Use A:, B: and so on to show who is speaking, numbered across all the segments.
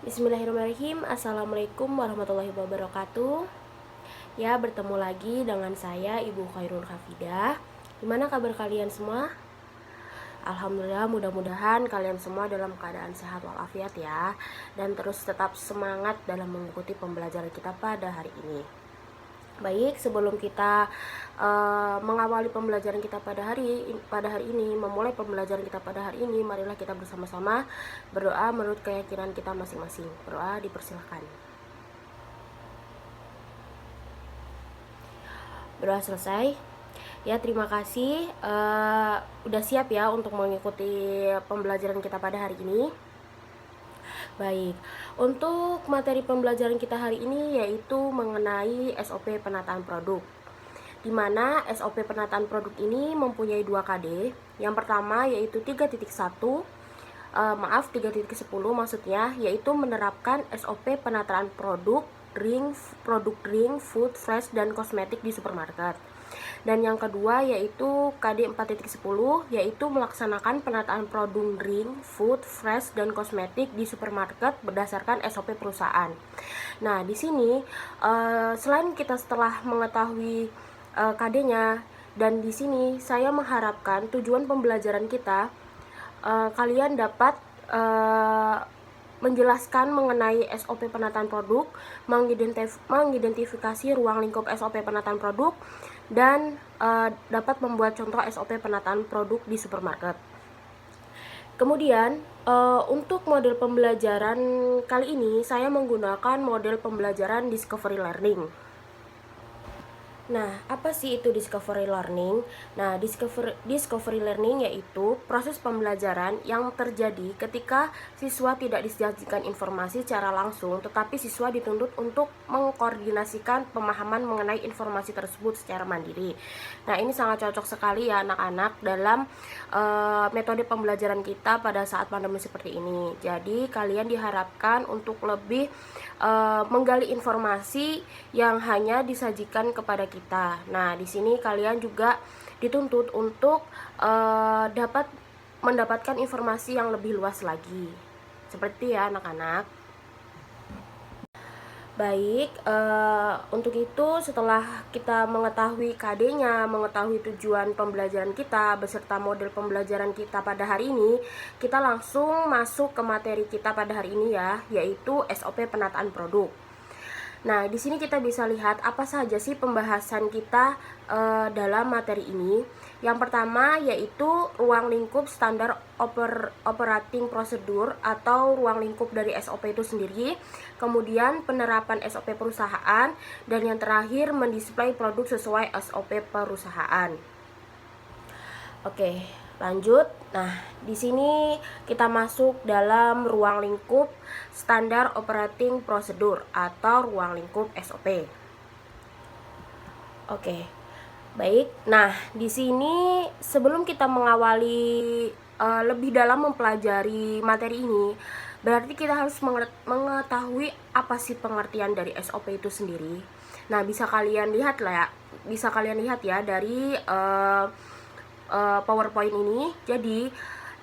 A: Bismillahirrahmanirrahim. Assalamualaikum warahmatullahi wabarakatuh. Ya, bertemu lagi dengan saya Ibu Khairul Hafidah. Gimana kabar kalian semua? Alhamdulillah, mudah-mudahan kalian semua dalam keadaan sehat walafiat ya, dan terus tetap semangat dalam mengikuti pembelajaran kita pada hari ini. Baik, sebelum kita mengawali pembelajaran kita pada hari ini, memulai pembelajaran kita pada hari ini, marilah kita bersama-sama berdoa menurut keyakinan kita masing-masing. Berdoa dipersilahkan. Berdoa selesai. Ya, terima kasih. Udah siap ya untuk mengikuti pembelajaran kita pada hari ini. Baik, untuk materi pembelajaran kita hari ini yaitu mengenai SOP penataan produk, di mana SOP penataan produk ini mempunyai 2 KD. Yang pertama yaitu 3.10 maksudnya, yaitu menerapkan SOP penataan produk drink, food, fresh, dan kosmetik di supermarket. Dan yang kedua yaitu KD 4.10, yaitu melaksanakan penataan produk drink, food, fresh, dan kosmetik di supermarket berdasarkan SOP perusahaan. Nah, di sini selain kita setelah mengetahui KD-nya, dan di sini saya mengharapkan tujuan pembelajaran kita kalian dapat menjelaskan mengenai SOP penataan produk, mengidentifikasi ruang lingkup SOP penataan produk, dan dapat membuat contoh SOP penataan produk di supermarket. Kemudian untuk model pembelajaran kali ini saya menggunakan model pembelajaran Discovery Learning. Nah, apa sih itu Discovery Learning? Nah, Discovery Learning yaitu proses pembelajaran yang terjadi ketika siswa tidak disajikan informasi secara langsung, tetapi siswa dituntut untuk mengkoordinasikan pemahaman mengenai informasi tersebut secara mandiri. Nah, ini sangat cocok sekali ya anak-anak dalam metode pembelajaran kita pada saat pandemi seperti ini. Jadi, kalian diharapkan untuk lebih menggali informasi yang hanya disajikan kepada kita. Nah, di sini kalian juga dituntut untuk dapat mendapatkan informasi yang lebih luas lagi. Seperti ya anak-anak. Baik, untuk itu setelah kita mengetahui KD-nya, mengetahui tujuan pembelajaran kita beserta model pembelajaran kita pada hari ini, kita langsung masuk ke materi kita pada hari ini ya, yaitu SOP penataan produk. Nah, di sini kita bisa lihat apa saja sih pembahasan kita dalam materi ini. Yang pertama yaitu ruang lingkup standar operating procedure atau ruang lingkup dari SOP itu sendiri. Kemudian penerapan SOP perusahaan, dan yang terakhir mendisplay produk sesuai SOP perusahaan. Oke, lanjut. Nah, di sini kita masuk dalam ruang lingkup standar operating procedure atau ruang lingkup SOP. Oke. Baik. Nah, di sini sebelum kita mengawali lebih dalam mempelajari materi ini, berarti kita harus mengetahui apa sih pengertian dari SOP itu sendiri. Nah, bisa kalian lihat ya dari PowerPoint ini. Jadi,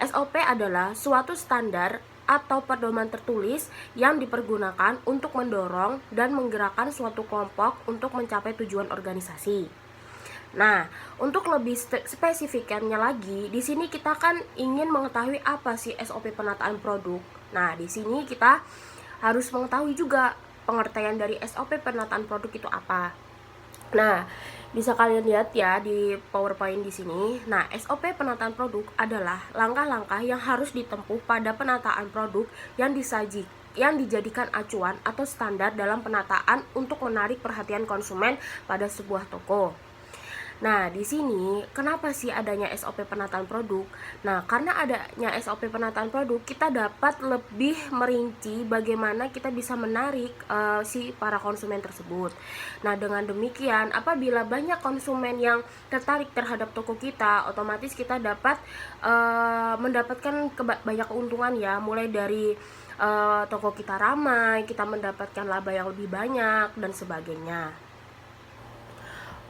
A: SOP adalah suatu standar atau pedoman tertulis yang dipergunakan untuk mendorong dan menggerakkan suatu kelompok untuk mencapai tujuan organisasi. Nah, untuk lebih spesifikannya lagi, di sini kita kan ingin mengetahui apa sih SOP penataan produk. Nah, di sini kita harus mengetahui juga pengertian dari SOP penataan produk itu apa. Nah, bisa kalian lihat ya di PowerPoint di sini. Nah, SOP penataan produk adalah langkah-langkah yang harus ditempuh pada penataan produk yang dijadikan acuan atau standar dalam penataan untuk menarik perhatian konsumen pada sebuah toko. Nah, di sini kenapa sih adanya SOP penataan produk? Nah, karena adanya SOP penataan produk, kita dapat lebih merinci bagaimana kita bisa menarik si para konsumen tersebut. Nah, dengan demikian, apabila banyak konsumen yang tertarik terhadap toko kita, otomatis kita dapat mendapatkan banyak keuntungan ya, mulai dari toko kita ramai, kita mendapatkan laba yang lebih banyak, dan sebagainya.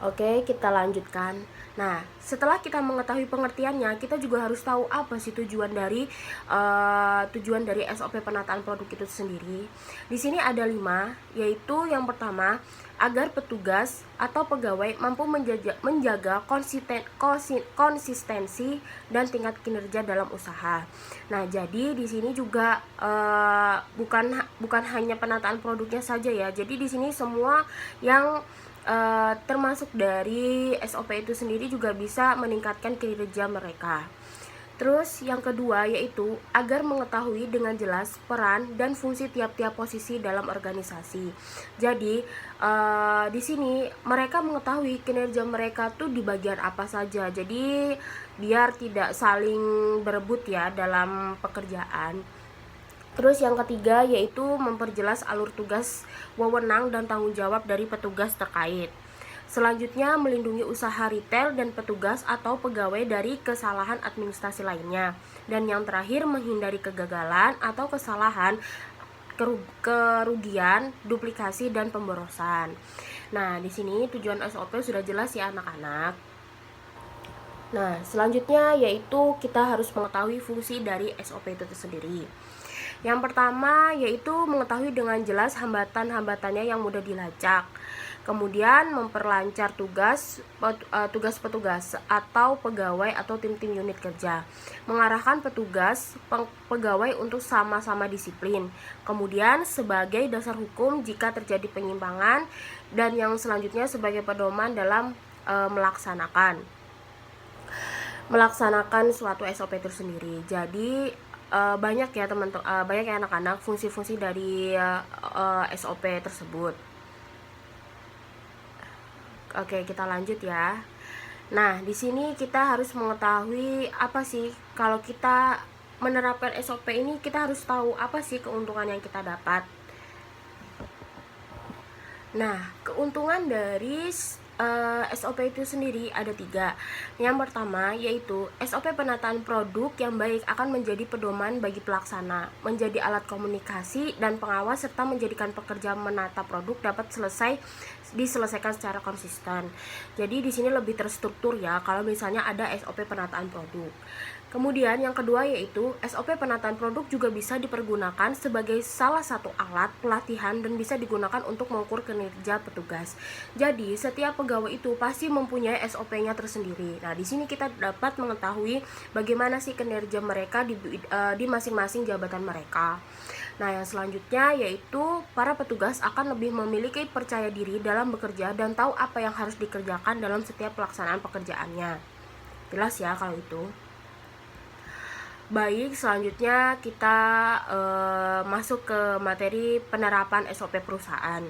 A: Oke, kita lanjutkan. Nah, setelah kita mengetahui pengertiannya, kita juga harus tahu apa sih tujuan dari SOP penataan produk itu sendiri. Di sini ada 5, yaitu yang pertama, agar petugas atau pegawai mampu menjaga konsistensi dan tingkat kinerja dalam usaha. Nah, jadi di sini juga bukan hanya penataan produknya saja ya. Jadi di sini semua yang termasuk dari SOP itu sendiri juga bisa meningkatkan kinerja mereka. Terus yang kedua yaitu agar mengetahui dengan jelas peran dan fungsi tiap-tiap posisi dalam organisasi. Jadi di sini mereka mengetahui kinerja mereka tuh di bagian apa saja. Jadi biar tidak saling berebut ya dalam pekerjaan. Terus yang ketiga yaitu memperjelas alur tugas, wewenang, dan tanggung jawab dari petugas terkait. Selanjutnya, melindungi usaha retail dan petugas atau pegawai dari kesalahan administrasi lainnya. Dan yang terakhir, menghindari kegagalan atau kesalahan, kerugian, duplikasi, dan pemborosan. Nah, di sini tujuan SOP sudah jelas ya anak-anak. Nah, selanjutnya yaitu kita harus mengetahui fungsi dari SOP itu sendiri. Yang pertama yaitu mengetahui dengan jelas hambatan-hambatannya yang mudah dilacak. Kemudian memperlancar tugas petugas atau pegawai atau tim-tim unit kerja. Mengarahkan pegawai untuk sama-sama disiplin. Kemudian sebagai dasar hukum jika terjadi penyimpangan, dan yang selanjutnya sebagai pedoman dalam melaksanakan suatu SOP itu sendiri. Jadi banyak ya banyak ya anak-anak fungsi-fungsi dari SOP tersebut. Oke, kita lanjut ya. Nah, di sini kita harus mengetahui apa sih kalau kita menerapkan SOP ini, kita harus tahu apa sih keuntungan yang kita dapat. Nah, keuntungan dari SOP itu sendiri ada 3. Yang pertama yaitu SOP penataan produk yang baik akan menjadi pedoman bagi pelaksana, menjadi alat komunikasi dan pengawas, serta menjadikan pekerja menata produk dapat diselesaikan secara konsisten. Jadi di sini lebih terstruktur ya kalau misalnya ada SOP penataan produk. Kemudian yang kedua yaitu SOP penataan produk juga bisa dipergunakan sebagai salah satu alat pelatihan dan bisa digunakan untuk mengukur kinerja petugas. Jadi setiap pegawai itu pasti mempunyai SOP-nya tersendiri. Nah, di sini kita dapat mengetahui bagaimana sih kinerja mereka di masing-masing jabatan mereka. Nah, yang selanjutnya yaitu para petugas akan lebih memiliki percaya diri dalam bekerja dan tahu apa yang harus dikerjakan dalam setiap pelaksanaan pekerjaannya. Jelas ya kalau itu. Baik, selanjutnya kita masuk ke materi penerapan SOP perusahaan.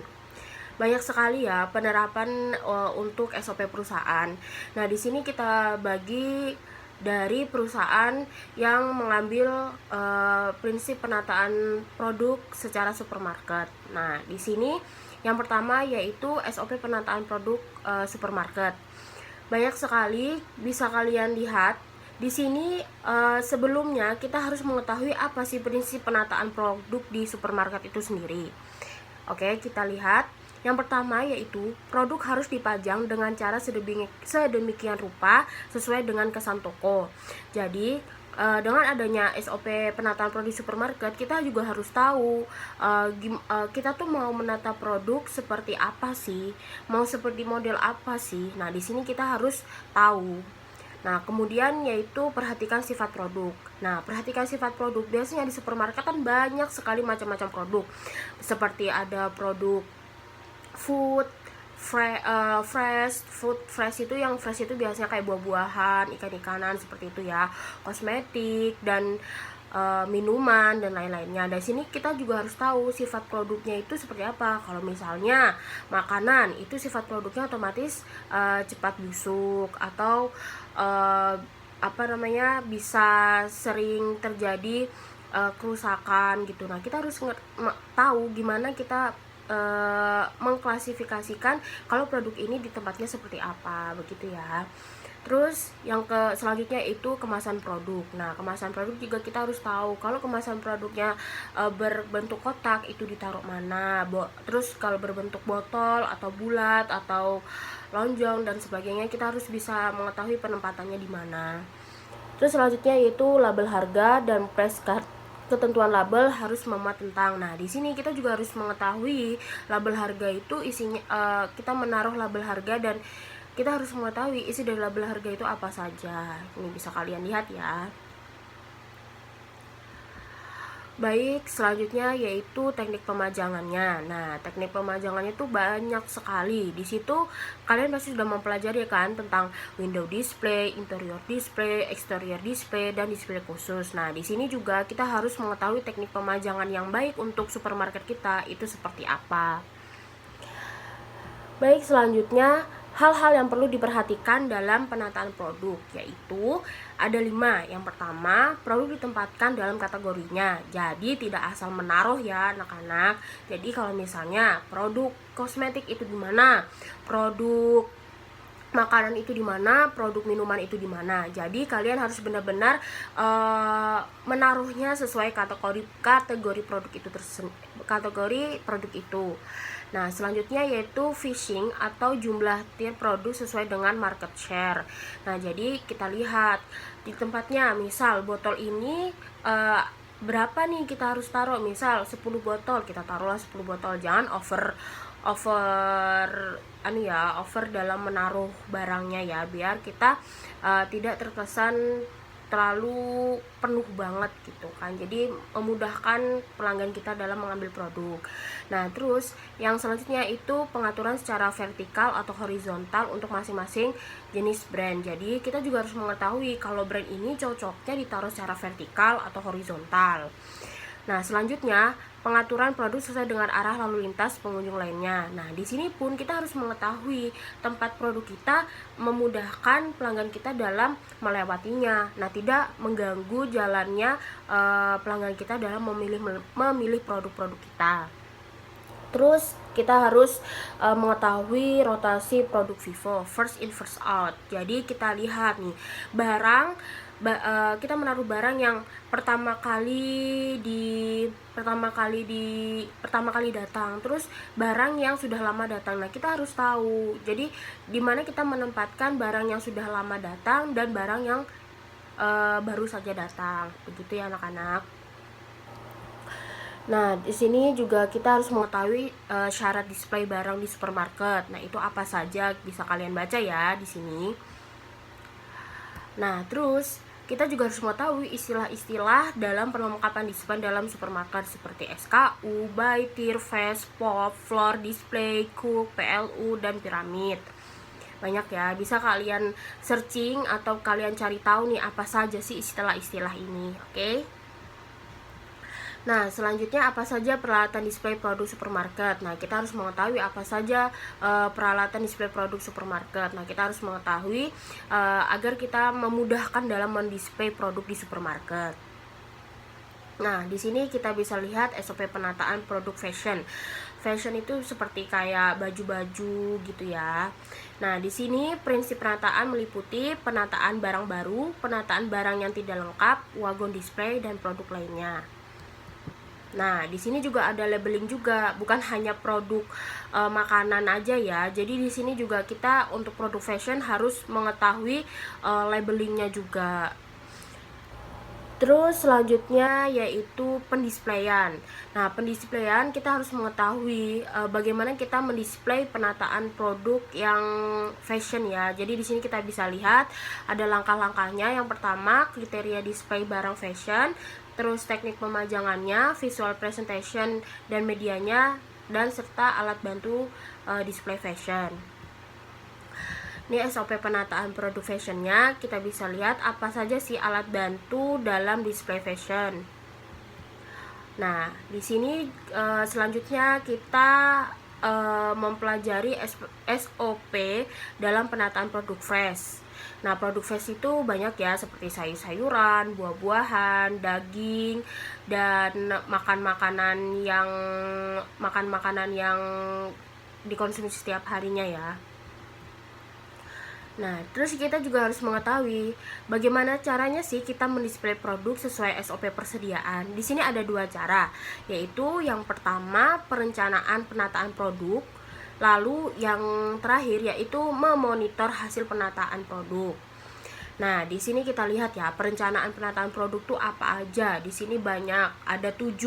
A: Banyak sekali ya penerapan untuk SOP perusahaan. Nah, di sini kita bagi dari perusahaan yang mengambil prinsip penataan produk secara supermarket. Nah, di sini yang pertama yaitu SOP penataan produk supermarket. Banyak sekali bisa kalian lihat di sini. Sebelumnya kita harus mengetahui apa sih prinsip penataan produk di supermarket itu sendiri. Oke, kita lihat. Yang pertama yaitu produk harus dipajang dengan cara sedemikian rupa sesuai dengan kesan toko. Jadi dengan adanya SOP penataan produk supermarket, kita juga harus tahu kita tuh mau menata produk seperti apa sih, mau seperti model apa sih. Nah, di sini kita harus tahu. Nah, kemudian yaitu perhatikan sifat produk. Nah, perhatikan sifat produk. Biasanya di supermarket kan banyak sekali macam-macam produk. Seperti ada produk food fresh itu, yang fresh itu biasanya kayak buah-buahan, ikan-ikanan seperti itu ya, kosmetik dan minuman dan lain-lainnya. Dari sini kita juga harus tahu sifat produknya itu seperti apa. Kalau misalnya makanan itu sifat produknya otomatis cepat busuk atau bisa sering terjadi kerusakan gitu. Nah, kita harus tahu gimana kita mengklasifikasikan kalau produk ini di tempatnya seperti apa, begitu ya. Terus yang selanjutnya itu kemasan produk. Nah, kemasan produk juga kita harus tahu kalau kemasan produknya berbentuk kotak itu ditaruh mana. Terus kalau berbentuk botol atau bulat atau lonjong dan sebagainya, kita harus bisa mengetahui penempatannya di mana. Terus selanjutnya yaitu label harga dan price card. Ketentuan label harus memuat tentang. Nah, di sini kita juga harus mengetahui label harga itu isinya, kita menaruh label harga dan kita harus mengetahui isi dari label harga itu apa saja. Ini bisa kalian lihat ya. Baik, selanjutnya yaitu teknik pemajangannya. Nah, teknik pemajangannya itu banyak sekali. Di situ kalian pasti sudah mempelajari kan tentang window display, interior display, exterior display, dan display khusus. Nah, di sini juga kita harus mengetahui teknik pemajangan yang baik untuk supermarket kita itu seperti apa. Baik, selanjutnya hal-hal yang perlu diperhatikan dalam penataan produk, yaitu ada 5. Yang pertama, produk ditempatkan dalam kategorinya. Jadi tidak asal menaruh ya anak-anak. Jadi kalau misalnya produk kosmetik itu di mana, produk makanan itu di mana, produk minuman itu di mana. Jadi kalian harus benar-benar menaruhnya sesuai kategori produk itu kategori produk itu. Nah, selanjutnya yaitu fishing atau jumlah tier produk sesuai dengan market share. Nah, jadi kita lihat di tempatnya, misal botol ini berapa nih kita harus taruh. Misal 10 botol, kita taruhlah 10 botol. Jangan over dalam menaruh barangnya ya, biar kita tidak terkesan terlalu penuh banget gitu kan. Jadi memudahkan pelanggan kita dalam mengambil produk. Nah, terus yang selanjutnya itu pengaturan secara vertikal atau horizontal untuk masing-masing jenis brand. Jadi kita juga harus mengetahui kalau brand ini cocoknya ditaruh secara vertikal atau horizontal. Nah, selanjutnya pengaturan produk sesuai dengan arah lalu lintas pengunjung lainnya. Nah, di sini pun kita harus mengetahui tempat produk kita memudahkan pelanggan kita dalam melewatinya. Nah, tidak mengganggu jalannya pelanggan kita dalam memilih produk-produk kita. Terus kita harus mengetahui rotasi produk Vivo, first in first out. Jadi kita lihat nih barang, kita menaruh barang yang pertama kali datang, terus barang yang sudah lama datang. Nah, kita harus tahu. Jadi di mana kita menempatkan barang yang sudah lama datang dan barang yang baru saja datang. Begitu ya anak-anak. Nah, di sini juga kita harus mengetahui syarat display barang di supermarket. Nah, itu apa saja bisa kalian baca ya di sini. Nah, terus kita juga harus mengetahui istilah-istilah dalam perlengkapan display dalam supermarket seperti SKU, buy, tier, fast, pop, floor display, cook, PLU, dan piramid. Banyak ya, bisa kalian searching atau kalian cari tahu nih apa saja sih istilah-istilah ini, oke? Nah, selanjutnya apa saja peralatan display produk supermarket. Nah, kita harus mengetahui apa saja peralatan display produk supermarket. Nah, kita harus mengetahui agar kita memudahkan dalam mendisplay produk di supermarket. Nah, di sini kita bisa lihat SOP penataan produk fashion. Fashion itu seperti kayak baju-baju gitu ya. Nah, di sini prinsip penataan meliputi penataan barang baru, penataan barang yang tidak lengkap, wagon display, dan produk lainnya. Nah, di sini juga ada labeling juga, bukan hanya produk makanan aja ya. Jadi di sini juga kita untuk produk fashion harus mengetahui labelingnya juga. Terus selanjutnya yaitu pendisplayan. Nah, pendisplayan kita harus mengetahui bagaimana kita mendisplay penataan produk yang fashion ya. Jadi di sini kita bisa lihat ada langkah-langkahnya. Yang pertama, kriteria display barang fashion, terus teknik pemajangannya, visual presentation dan medianya, dan serta alat bantu display fashion. Ini SOP penataan produk fashionnya. Kita bisa lihat apa saja sih alat bantu dalam display fashion. Nah, di sini selanjutnya kita mempelajari SOP dalam penataan produk fresh. Nah, produk fresh itu banyak ya, seperti sayur-sayuran, buah-buahan, daging, dan makanan-makanan yang dikonsumsi setiap harinya ya. Nah, terus kita juga harus mengetahui bagaimana caranya sih kita mendisplay produk sesuai SOP persediaan. Di sini ada dua cara, yaitu yang pertama perencanaan penataan produk, lalu yang terakhir yaitu memonitor hasil penataan produk. Nah, di sini kita lihat ya, perencanaan penataan produk tuh apa aja. Di sini banyak, ada 7.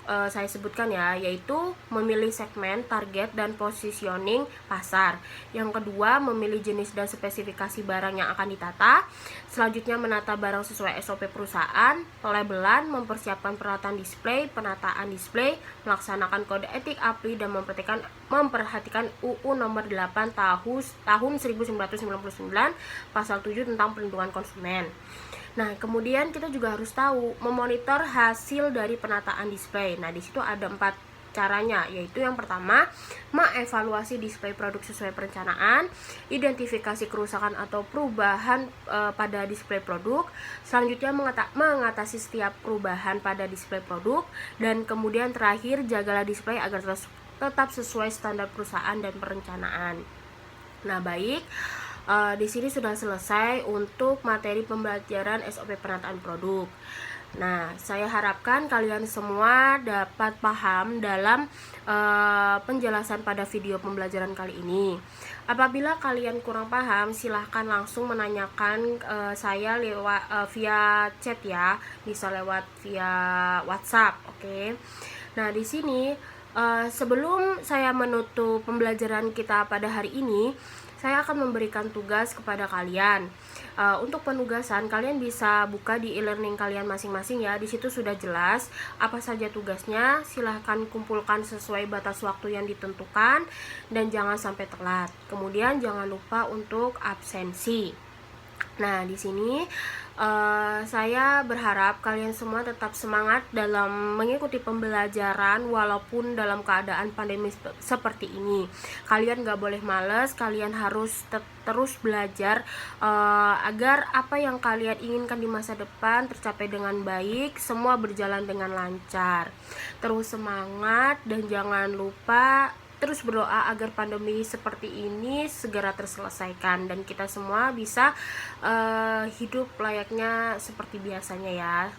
A: Saya sebutkan ya, yaitu memilih segmen, target, dan positioning pasar. Yang kedua, memilih jenis dan spesifikasi barang yang akan ditata. Selanjutnya, menata barang sesuai SOP perusahaan, pelabelan, mempersiapkan peralatan display, penataan display, melaksanakan kode etik API, dan memperhatikan UU nomor 8 tahun 1999 pasal 7 tentang perlindungan konsumen. Nah, kemudian kita juga harus tahu memonitor hasil dari penataan display. Nah, di situ ada 4 caranya, yaitu yang pertama, mengevaluasi display produk sesuai perencanaan, identifikasi kerusakan atau perubahan pada display produk, selanjutnya mengatasi setiap perubahan pada display produk, dan kemudian terakhir, jagalah display agar tetap sesuai standar perusahaan dan perencanaan. Nah, baik. Di sini sudah selesai untuk materi pembelajaran SOP penataan produk. Nah, saya harapkan kalian semua dapat paham dalam penjelasan pada video pembelajaran kali ini. Apabila kalian kurang paham, silahkan langsung menanyakan saya lewat via chat ya, bisa lewat via WhatsApp, oke? Nah, di sini sebelum saya menutup pembelajaran kita pada hari ini, saya akan memberikan tugas kepada kalian. Untuk penugasan, kalian bisa buka di e-learning kalian masing-masing ya. Di situ sudah jelas apa saja tugasnya. Silahkan kumpulkan sesuai batas waktu yang ditentukan dan jangan sampai telat. Kemudian jangan lupa untuk absensi. Nah, di sini saya berharap kalian semua tetap semangat dalam mengikuti pembelajaran walaupun dalam keadaan pandemi seperti ini. Kalian gak boleh males, kalian harus terus belajar agar apa yang kalian inginkan di masa depan tercapai dengan baik, semua berjalan dengan lancar. Terus semangat dan jangan lupa terus berdoa agar pandemi seperti ini segera terselesaikan dan kita semua bisa hidup layaknya seperti biasanya ya.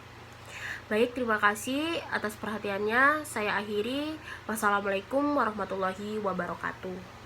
A: Baik, terima kasih atas perhatiannya. Saya akhiri. Wassalamualaikum warahmatullahi wabarakatuh.